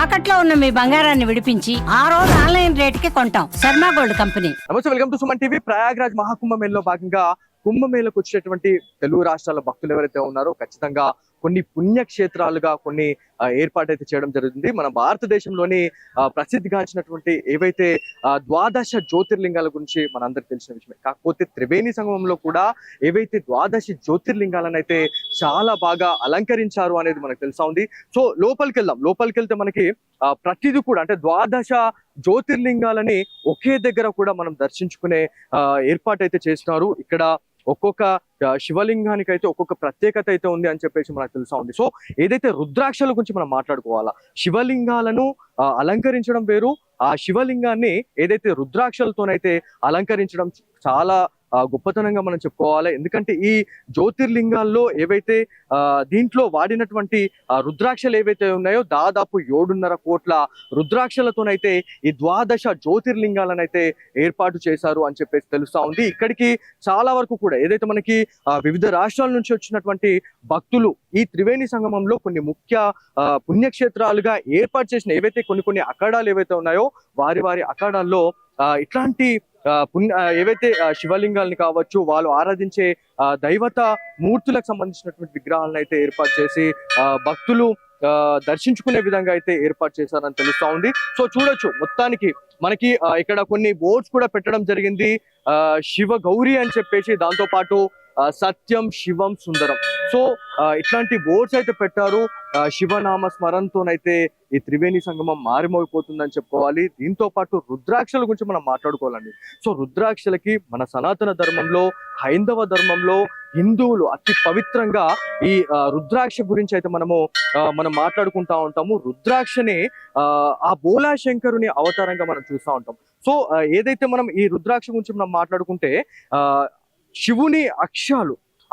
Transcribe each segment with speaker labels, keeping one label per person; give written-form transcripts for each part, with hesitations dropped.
Speaker 1: తాకట్లో ఉన్న మీ బంగారాన్ని విడిపించి ఆ రోజు ఆన్లైన్ రేటుకి కొంటాం. Sharma gold company.
Speaker 2: నమస్తే, welcome to Suman TV. Prayagraj మహాకుంభమేళలో భాగంగా కుంభమేళకు వచ్చేటువంటి తెలుగు రాష్ట్రాల భక్తులు ఎవరైతే ఉన్నారో ఖచ్చితంగా కొన్ని పుణ్యక్షేత్రాలుగా కొన్ని ఏర్పాటైతే చేయడం జరుగుతుంది. మన భారతదేశంలోని ప్రసిద్ధిగాంచినటువంటి ఏవైతే ద్వాదశ జ్యోతిర్లింగాల గురించి మనందరికి తెలిసిన విషయమే. కాకపోతే త్రివేణి సంగమంలో కూడా ఏవైతే ద్వాదశ జ్యోతిర్లింగాలను అయితే చాలా బాగా అలంకరించారు అనేది మనకు తెలుసా ఉంది. సో లోపలికి వెళ్తే మనకి ప్రతిదీ కూడా అంటే ద్వాదశ జ్యోతిర్లింగాలని ఒకే దగ్గర కూడా మనం దర్శించుకునే ఏర్పాటు అయితే చేస్తున్నారు. ఇక్కడ ఒక్కొక్క శివలింగానికి అయితే ఒక్కొక్క ప్రత్యేకత అయితే ఉంది అని చెప్పేసి మనకు తెలుసా ఉంది. సో ఏదైతే రుద్రాక్షల గురించి మనం మాట్లాడుకోవాలా, శివలింగాలను అలంకరించడం వేరు, ఆ శివలింగాన్ని ఏదైతే రుద్రాక్షలతోనైతే అలంకరించడం చాలా గొప్పతనంగా మనం చెప్పుకోవాలి. ఎందుకంటే ఈ జ్యోతిర్లింగాల్లో ఏవైతే దీంట్లో వాడినటువంటి రుద్రాక్షలు ఏవైతే ఉన్నాయో దాదాపు 7.5 కోట్ల రుద్రాక్షలతోనైతే ఈ ద్వాదశ జ్యోతిర్లింగాలను అయితే ఏర్పాటు చేశారు అని చెప్పేసి తెలుస్తా ఉంది. ఇక్కడికి చాలా వరకు కూడా ఏదైతే మనకి వివిధ రాష్ట్రాల నుంచి వచ్చినటువంటి భక్తులు ఈ త్రివేణి సంగమంలో కొన్ని ముఖ్య పుణ్యక్షేత్రాలుగా ఏర్పాటు చేసిన ఏవైతే కొన్ని అఖాడాలు ఏవైతే ఉన్నాయో వారి అఖాడాల్లో ఇట్లాంటి ఏవైతే శివలింగాల్ని కావచ్చు, వాళ్ళు ఆరాధించే దైవత మూర్తులకు సంబంధించినటువంటి విగ్రహాలను అయితే ఏర్పాటు చేసి భక్తులు దర్శించుకునే విధంగా అయితే ఏర్పాటు చేశారని తెలుస్తా ఉంది. సో చూడొచ్చు, మొత్తానికి మనకి ఇక్కడ కొన్ని బోర్డ్స్ కూడా పెట్టడం జరిగింది. శివ గౌరీ అని చెప్పేసి, దాంతో పాటు సత్యం శివం సుందరం. సో ఇట్లాంటి బోర్డ్స్ అయితే పెట్టారు. శివనామ స్మరణతోనైతే ఈ త్రివేణి సంగమం మారిమోగిపోతుందని చెప్పుకోవాలి. దీంతో పాటు రుద్రాక్షల గురించి మనం మాట్లాడుకోవాలండి. సో రుద్రాక్షలకి మన సనాతన ధర్మంలో, హైందవ ధర్మంలో హిందువులు అతి పవిత్రంగా ఈ రుద్రాక్ష గురించి అయితే మనం మాట్లాడుకుంటా ఉంటాము. రుద్రాక్షని ఆ బోలా శంకరుని అవతారంగా మనం చూస్తూ ఉంటాం. సో ఏదైతే మనం ఈ రుద్రాక్ష గురించి మనం మాట్లాడుకుంటే శివుని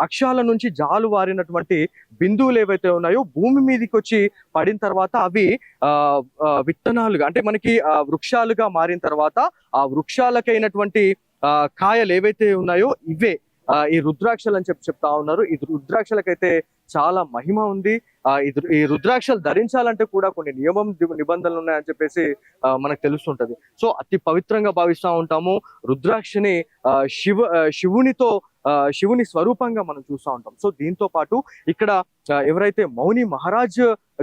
Speaker 2: అక్షాల నుంచి జాలు వారినటువంటి బిందువులు ఏవైతే ఉన్నాయో భూమి మీదకి వచ్చి పడిన తర్వాత అవి విత్తనాలుగా అంటే మనకి వృక్షాలుగా మారిన తర్వాత ఆ వృక్షాలకైనటువంటి కాయలు ఏవైతే ఉన్నాయో ఇవే ఈ రుద్రాక్షలు అని చెప్తా ఉన్నారు. ఈ రుద్రాక్షలకైతే చాలా మహిమ ఉంది. ఈ రుద్రాక్షలు ధరించాలంటే కూడా కొన్ని నిబంధనలు ఉన్నాయని చెప్పేసి మనకు తెలుస్తుంటది. సో అతి పవిత్రంగా భావిస్తూ ఉంటాము. రుద్రాక్షని శివుని స్వరూపంగా మనం చూస్తూ ఉంటాం. సో దీంతో పాటు ఇక్కడ ఎవరైతే మౌని మహారాజ్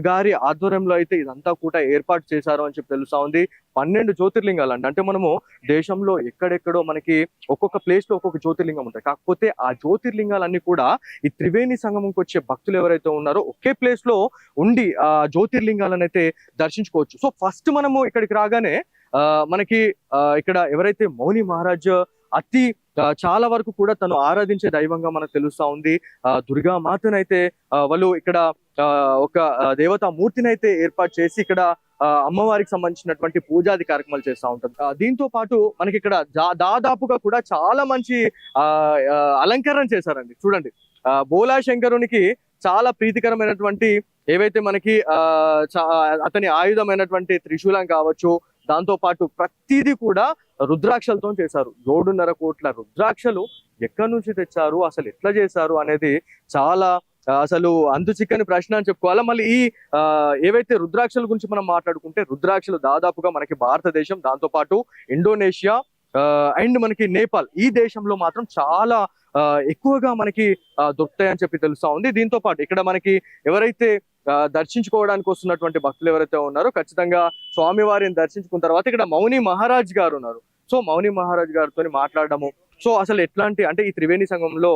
Speaker 2: గారి ఆధ్వర్యంలో అయితే ఇదంతా కూడా ఏర్పాటు చేశారు అని చెప్పి తెలుస్తా ఉంది. 12 జ్యోతిర్లింగాలు అండి. అంటే మనము దేశంలో ఎక్కడెక్కడో మనకి ఒక్కొక్క ప్లేస్ లో ఒక్కొక్క జ్యోతిర్లింగం ఉంటాయి. కాకపోతే ఆ జ్యోతిర్లింగాలన్నీ కూడా ఈ త్రివేణి సంగమంకి వచ్చే భక్తులు ఎవరైతే ఉన్నారో ఒకే ప్లేస్ లో ఉండి ఆ జ్యోతిర్లింగాలను అయితే దర్శించుకోవచ్చు. సో ఫస్ట్ మనము ఇక్కడికి రాగానే మనకి ఇక్కడ ఎవరైతే మౌని మహారాజ్ చాలా వరకు కూడా తను ఆరాధించే దైవంగా మనకు తెలుస్తా ఉంది. దుర్గా మాతనైతే వాళ్ళు ఇక్కడ ఒక దేవతా మూర్తిని అయితే ఏర్పాటు చేసి ఇక్కడ అమ్మవారికి సంబంధించినటువంటి పూజాది కార్యక్రమాలు చేస్తూ ఉంటారు. దీంతో పాటు మనకి ఇక్కడ దాదాపుగా కూడా చాలా మంచి అలంకరణ చేశారండి. చూడండి, బోలా శంకరునికి చాలా ప్రీతికరమైనటువంటి ఏవైతే మనకి అతని ఆయుధమైనటువంటి త్రిశూలం కావచ్చు, దాంతో పాటు ప్రతిదీ కూడా రుద్రాక్షలతో చేశారు. 7.5 కోట్ల రుద్రాక్షలు ఎక్కడి నుంచి తెచ్చారు, అసలు ఎట్లా చేశారు అనేది చాలా అసలు అంతు చిక్కని ప్రశ్న అని చెప్పుకోవాలా. మళ్ళీ ఈ ఏవైతే రుద్రాక్షల గురించి మనం మాట్లాడుకుంటే రుద్రాక్షలు దాదాపుగా మనకి భారతదేశం, దాంతో పాటు ఇండోనేషియా అండ్ మనకి నేపాల్, ఈ దేశంలో మాత్రం చాలా ఎక్కువగా మనకి దొరుకుతాయని చెప్పి తెలుస్తా ఉంది. దీంతో పాటు ఇక్కడ మనకి ఎవరైతే దర్శించుకోవడానికి వస్తున్నటువంటి భక్తులు ఎవరైతే ఉన్నారో ఖచ్చితంగా స్వామివారిని దర్శించుకున్న తర్వాత ఇక్కడ మౌని మహారాజ్ గారు ఉన్నారు. సో మౌని మహారాజ్ గారితో మాట్లాడడము, సో అసలు ఎట్లాంటి అంటే ఈ త్రివేణి సంఘంలో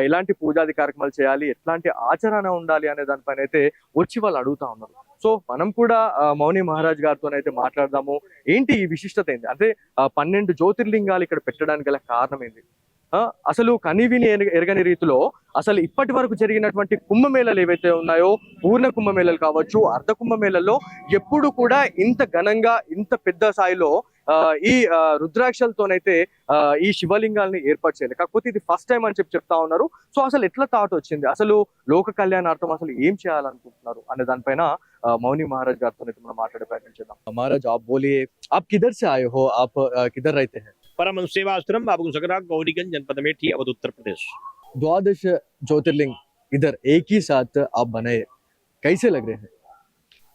Speaker 2: ఎలాంటి పూజాది కార్యక్రమాలు చేయాలి, ఎట్లాంటి ఆచరణ ఉండాలి అనే దానిపైన అయితే వచ్చి వాళ్ళు అడుగుతా ఉన్నారు. సో మనం కూడా మౌని మహారాజ్ గారితో అయితే మాట్లాడదాము. ఏంటి ఈ విశిష్టత ఏంటి, అంటే 12 జ్యోతిర్లింగాలు ఇక్కడ పెట్టడానికి గల కారణం ఏంటి, అసలు కనివిని ఎరగని రీతిలో అసలు ఇప్పటి వరకు జరిగినటువంటి కుంభమేళలు ఏవైతే ఉన్నాయో, పూర్ణ కుంభమేళలు కావచ్చు, అర్ధ కుంభమేళల్లో ఎప్పుడు కూడా ఇంత ఘనంగా ఇంత పెద్ద స్థాయిలో ఈ రుద్రాక్షలతోనైతే ఈ శివలింగాల్ని ఏర్పాటు చేయాలి. కాకపోతే ఇది ఫస్ట్ టైం అని చెప్తా ఉన్నారు. సో అసలు ఎట్లా థాట్ వచ్చింది, అసలు లోక కళ్యాణార్థం అసలు ఏం చేయాలనుకుంటున్నారు అనే దానిపైన మౌని మహారాజ్ గారితో మనం మాట్లాడే ప్రయత్నం చేద్దాం. మహారాజ్, आप बोलिए, आप किधर से आए हो, आप किधर रहते हैं?
Speaker 3: परम सेवाश्रम बाबू सकरा गौरीगंज जनपद में थी, अवध उत्तर प्रदेश।
Speaker 2: 12 ज्योतिर्लिंग इधर एक ही साथ आप बनाए, कैसे लग रहे हैं?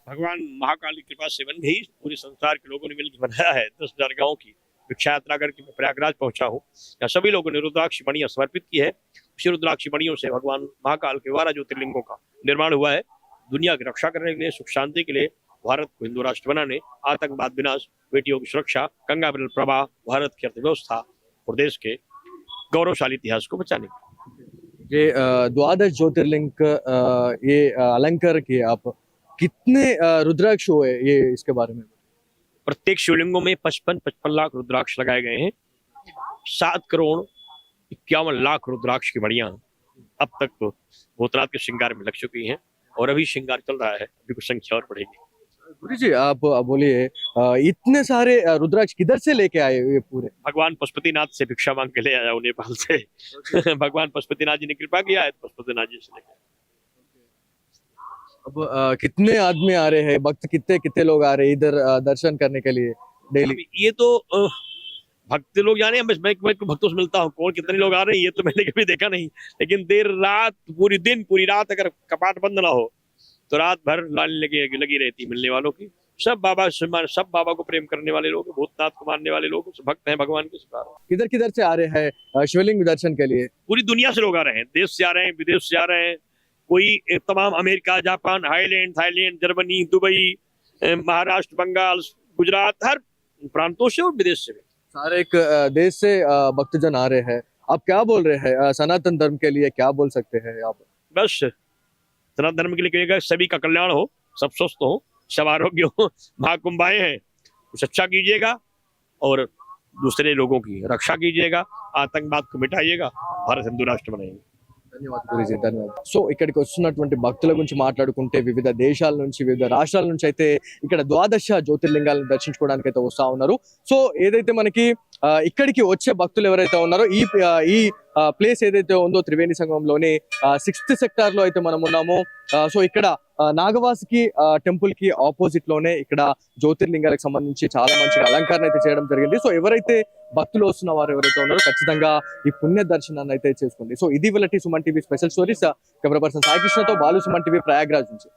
Speaker 3: भगवान महाकाल की कृपा से बन गई। पूरे संसार के लोगों ने मिलकर बनाया है। 10 दरगाहों की भिक्षा यात्रा करके मैं प्रयागराज पहुंचा हूँ। यहाँ सभी लोगों ने रुद्राक्ष मणियां समर्पित की है। उसी रुद्राक्ष मणियों से भगवान महाकाल के 12 ज्योतिर्लिंगों का निर्माण हुआ है। दुनिया की रक्षा करने के लिए, सुख शांति के लिए, भारत को हिंदू राष्ट्र बनाने, आतंकवाद विनाश, बेटियों की सुरक्षा, गंगा जल प्रवाह, भारत की अर्थव्यवस्था और देश के गौरवशाली इतिहास को बचाने के।
Speaker 2: ये द्वादश ज्योतिर्लिंग ये अलंकार किए आप, कितने रुद्राक्ष हुए ये इसके बारे में?
Speaker 3: प्रत्येक शिवलिंगों में 55 लाख रुद्राक्ष लगाए गए हैं। 7,51,00,000 रुद्राक्ष की मणियां अब तक तो भूतनाथ के श्रृंगार में लग चुकी हैं और अभी श्रृंगार चल रहा है। अभी कुछ संख्या और बढ़ेगी।
Speaker 2: गुरु जी आप बोलिए, इतने सारे रुद्राक्ष किधर से लेके आए ये पूरे?
Speaker 3: भगवान पशुपतिनाथ से भिक्षा मांग के ले आया हूं नेपाल से। भगवान पशुपतिनाथ जी ने कृपा किया है, तो पशुपतिनाथ जी से लेके आया।
Speaker 2: अब कितने आदमी आ रहे हैं, भक्त कितने कितने लोग आ रहे हैं इधर दर्शन करने के लिए डेली?
Speaker 3: अभी ये तो भक्त लोग जाने, मैं भक्तों से मिलता हूँ, कौन कितने लोग आ रहे हैं ये तो मैंने कभी देखा नहीं। लेकिन देर रात, पूरी दिन पूरी रात अगर कपाट बंद ना हो तो रात भर लाइन लगी रहती मिलने वालों की। सब बाबा को प्रेम करने वाले लोग, भूतनाथ को मानने वाले लोग, भक्त हैं भगवान के।
Speaker 2: किधर किधर से आ रहे हैं शिवलिंग दर्शन के लिए?
Speaker 3: पूरी दुनिया से लोग आ रहे हैं, देश से आ रहे हैं, विदेश से आ रहे हैं। कोई तमाम America, Japan, Thailand, Germany, Dubai, Maharashtra, Bengal, Gujarat, हर प्रांतों से और विदेश से भी।
Speaker 2: सारे एक देश से भक्तजन आ रहे हैं। आप क्या बोल रहे हैं सनातन धर्म के लिए, क्या बोल सकते हैं आप?
Speaker 3: बस सनातन धर्म के लिए कहिएगा, सभी का कल्याण हो, सब स्वस्थ हो, सब आरोग्य हो। महाकुंभ आए हैं, कुछ अच्छा कीजिएगा और दूसरे लोगों की रक्षा कीजिएगा, आतंकवाद को मिटाइएगा, भारत हिंदू राष्ट्र बनाएंगे।
Speaker 2: ధన్యవాదాలు గురుజీ, ధన్యవాదాలు. సో ఇక్కడికి వస్తున్నటువంటి భక్తుల గురించి మాట్లాడుకుంటే వివిధ దేశాల నుంచి, వివిధ రాష్ట్రాల నుంచి అయితే ఇక్కడ ద్వాదశ జ్యోతిర్లింగాలను దర్శించుకోవడానికి అయితే వస్తా ఉన్నారు. సో ఏదైతే మనకి ఇక్కడికి వచ్చే భక్తులు ఎవరైతే ఉన్నారో ఈ ప్లేస్ ఏదైతే ఉందో త్రివేణి సంగమంలోని 6th సెక్టార్ లో అయితే మనం ఉన్నాము. సో ఇక్కడ నాగవాసుకి టెంపుల్ కి ఆపోజిట్ లోనే ఇక్కడ జ్యోతిర్లింగాలకు సంబంధించి చాలా మంచి అలంకరణ అయితే చేయడం జరిగింది. సో ఎవరైతే భక్తులు వస్తున్న వారు ఎవరైతే ఉన్నారో ఖచ్చితంగా ఈ పుణ్య దర్శనాన్ని అయితే చేసుకోండి. సో ఇది వీళ్ళ Suman TV special stories. Camera person Sai కృష్ణతో బాలు, సుమన్ టీవీ ప్రయాగ్రాజ్ నుంచి.